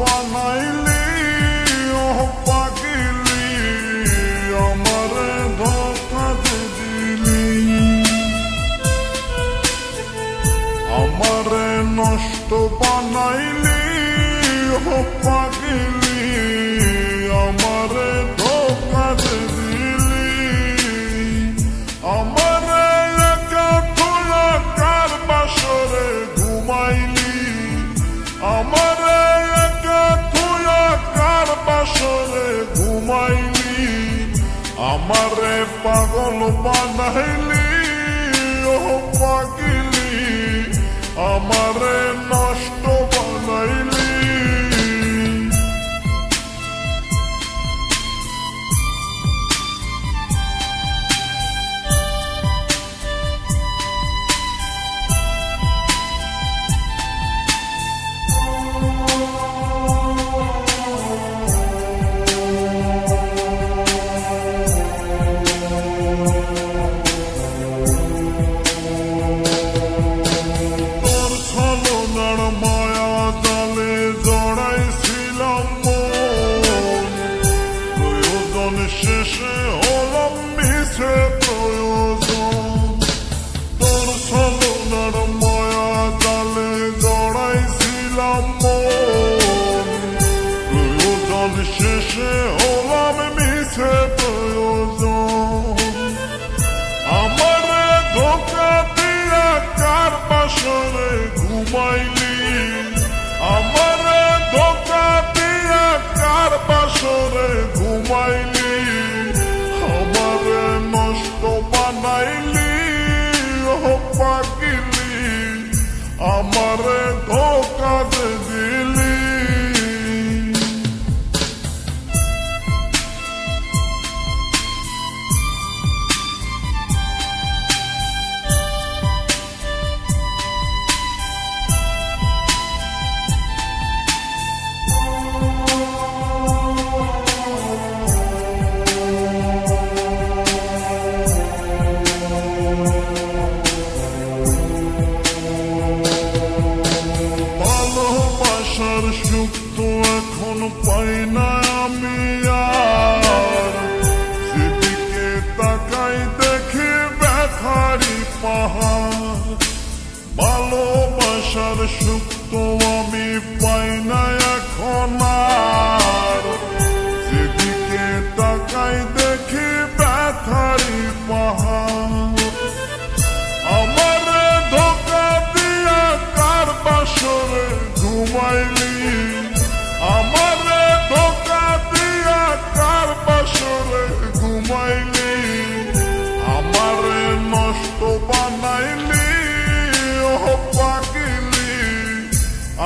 বানাইলি ও পাগলি আমারে ধোঁকা দিলি আমারে নষ্ট বানাইলি ও পাগলি আমারে ধোঁকা দিলি আমারে একা খোলা কার বাসরে ঘুমাইলি আমারে একা খোলা কার বাসরে ঘুমাইলি আমারে পাগল বানাইলি ও পাগলি আমারে নষ্ট বানাইলি শেষে হলাম মিছে প্রয়োজন তোর ছলনার মায়া জালে জড়াইছিলাম মন প্রয়োজন শেষে হলাম মিছে প্রয়োজন আমারে ধোঁকা দিয়া কার বাসরে ঘুমাইলি আমারে ধোঁকা দিয়া কার বাসরে ঘুমাইলি আমারে নষ্ট বানাইলি ও পাগলি আমারে ধোঁকা দিলি সুখ তো এখন পাই না আমি আর সেদিকে তাকাই দেখি ব্যথারি পাহাড় ভালোবাসার সুখ তো আমি পাই না এখন আর সেদিকে তাকাই দেখি ব্যথারি পাহাড় আমারে ধোঁকা দিয়া কার বাসরে ঘুমাইলি আমারে ধোঁকা দিয়া কার বাসরে ঘুমাইলি আমারে নষ্ট বানাইলি ও পাগলি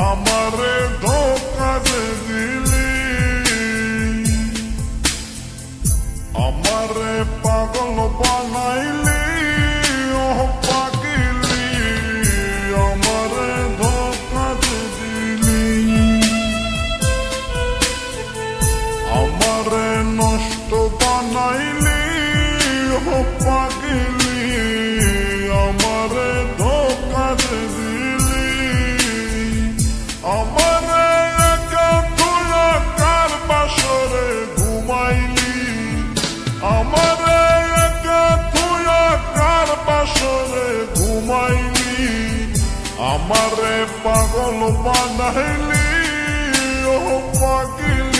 আমারে ধোঁকা দিলি আমারে পাগল বানাইলি ও পাগলি আমারে ধোঁকা দিলি আমারে নষ্ট বানাইলি ও পাগলি আমারে ধোঁকা দিলি আমারে একা খোলা কার বাসরে ঘুমাইলি আমারে একা খোলা কার বাসরে ঘুমাইলি আমারে পাগল বানাইলি ও পাগলি